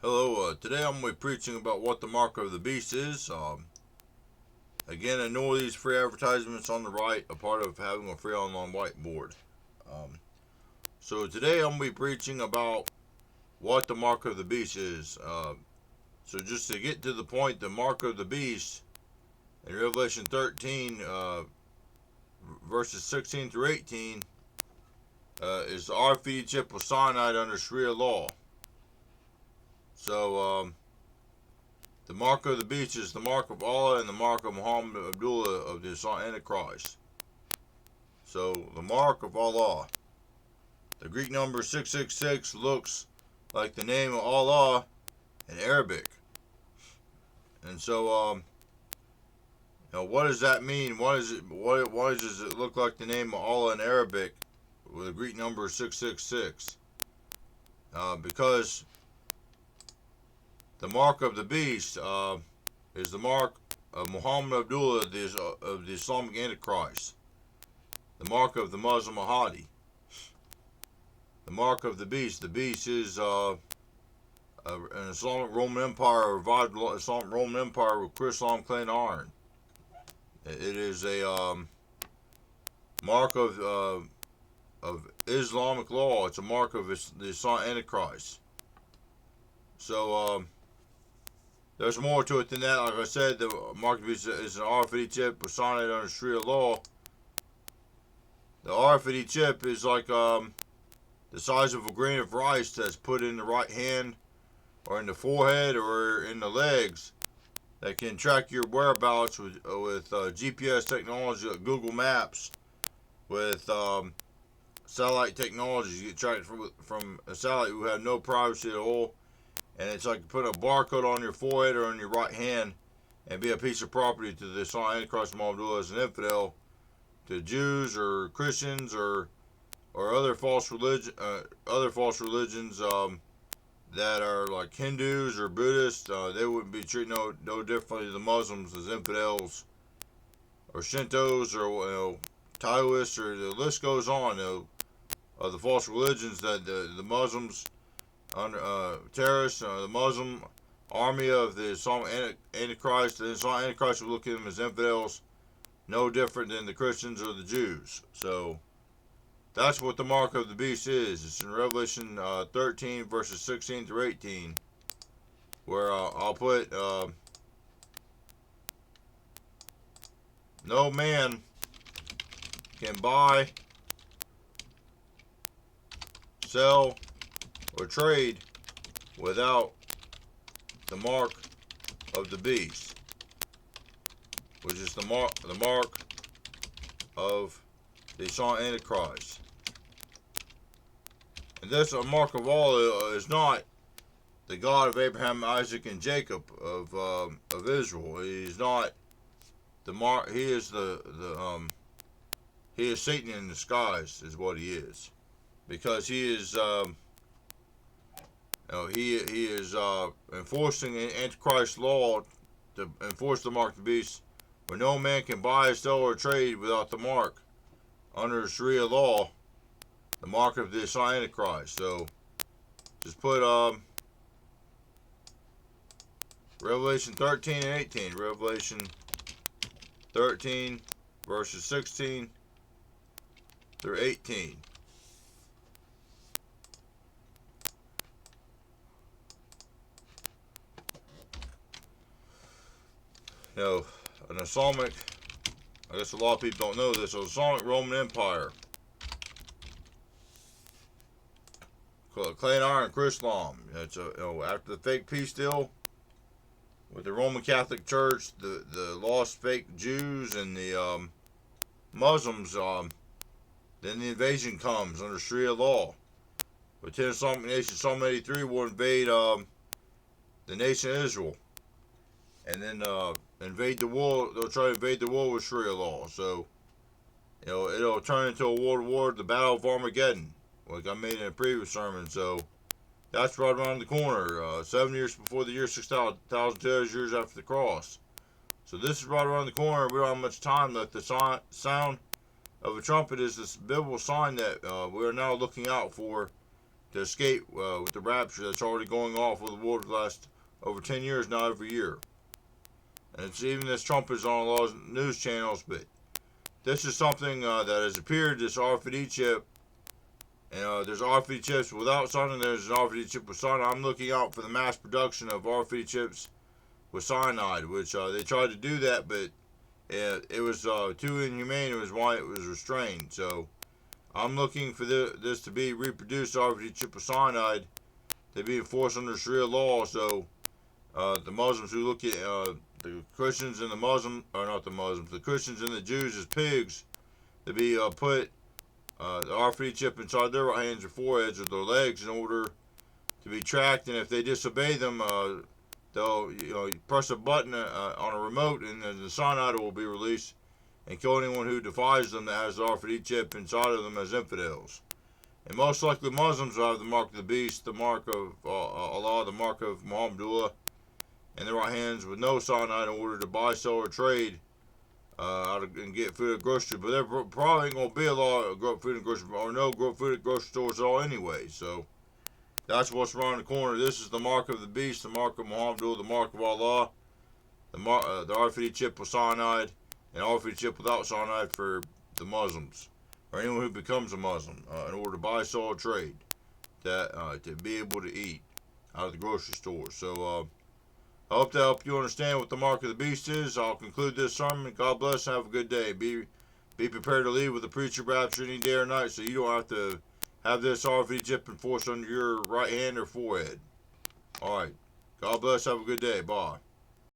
Hello, today I'm going to be preaching about what the mark of the beast is. Again, ignore these free advertisements on the right, a part of having a free online whiteboard. So today I'm going to be preaching about what the mark of the beast is. So just to get to the point, the mark of the beast in Revelation 13, verses 16 through 18, is the RFID chip with cyanide under Sharia law. So, the mark of the beast is the mark of Allah and the mark of Muhammad Abdulla of the Antichrist. So, the mark of Allah. The Greek number 666 looks like the name of Allah in Arabic. And so, what does that mean? Why does it look like the name of Allah in Arabic with the Greek number 666? Because the mark of the beast is the mark of Muhammad Abdulla of the Islamic Antichrist. The mark of the Muslim Mahdi. The mark of the beast. The beast is an Islamic Roman Empire, a revived Islamic Roman Empire with Islam claimed iron. It is a mark of Islamic law. It's a mark of the Islamic Antichrist. So, there's more to it than that. Like I said, the mark of the beast is an RFID chip with cyanide under Sharia law. The RFID chip is like the size of a grain of rice that's put in the right hand or in the forehead or in the legs that can track your whereabouts with GPS technology like Google Maps, with satellite technology. You get tracked from a satellite who have no privacy at all. And it's like putting a barcode on your forehead or on your right hand and be a piece of property to the Antichrist Muhammad as an infidel, to Jews or Christians or other false religions that are like Hindus or Buddhists. They wouldn't be treated no differently to the Muslims as infidels or Shintos or Taoists, or the list goes on. Of the false religions that the Muslims terrorists, the Muslim army of the Islamic Antichrist. The Islamic Antichrist will look at them as infidels, no different than the Christians or the Jews. So that's what the mark of the beast is. It's in Revelation 13, verses 16 through 18, where I'll put, no man can buy, sell, or trade without the mark of the beast, which is the mark of the Antichrist. And this mark of Allah is not the God of Abraham, Isaac, and Jacob of Israel. He is not the mark. He is he is Satan in disguise, is what he is, because he is. He is enforcing Antichrist law to enforce the mark of the beast, where no man can buy, sell, or trade without the mark under Sharia law, the mark of the Antichrist. So just put Revelation 13 and 18. Revelation 13, verses 16 through 18. An Islamic, I guess a lot of people don't know this, an Islamic Roman Empire, claimed iron Islam. It's after the fake peace deal with the Roman Catholic Church, the lost fake Jews, and the Muslims. Then the invasion comes under Sharia law. With 10 Islamic nations, Psalm 83 will invade the nation of Israel, and then invade the world. They'll try to invade the world with Sharia law. So, it'll turn into a world war, the Battle of Armageddon, like I made in a previous sermon. So, that's right around the corner. 7 years before the year 6,000 years after the cross. So this is right around the corner. We don't have much time left. The sound of a trumpet is this biblical sign that we are now looking out for to escape with the rapture that's already going off with the world for the last over 10 years now every year. And it's even this Trump is on a lot of news channels, but this is something that has appeared, this RFID chip. And there's RFID chips without cyanide, there's an RFID chip with cyanide. I'm looking out for the mass production of RFID chips with cyanide, which they tried to do that, but it was too inhumane. It was why it was restrained. So I'm looking for this to be reproduced, RFID chip with cyanide, to be enforced under Sharia law. So the Muslims who look at the Christians and the Muslim, or not the Muslims, the Christians and the Jews as pigs, to be put the RFID chip inside their right hands or foreheads or their legs in order to be tracked. And if they disobey them, they'll press a button on a remote, and then the cyanide will be released and kill anyone who defies them that has the RFID chip inside of them as infidels. And most likely Muslims will have the mark of the beast, the mark of Allah, the mark of Muhammad Abdulla, in their right hands with no cyanide in order to buy, sell, or trade and get food at grocery. But there probably ain't going to be a lot of food at grocery, or no food at grocery stores at all anyway. So that's what's around the corner. This is the mark of the beast, the mark of Muhammad Abdulla, the mark of Allah, the RFID chip with cyanide, and RFID chip without cyanide for the Muslims, or anyone who becomes a Muslim, in order to buy, sell, or trade, that to be able to eat out of the grocery store. So I hope that helped you understand what the mark of the beast is. I'll conclude this sermon. God bless and have a good day. Be prepared to leave with the preacher rapture any day or night, so you don't have to have this RFID chip enforced under your right hand or forehead. All right. God bless. Have a good day. Bye.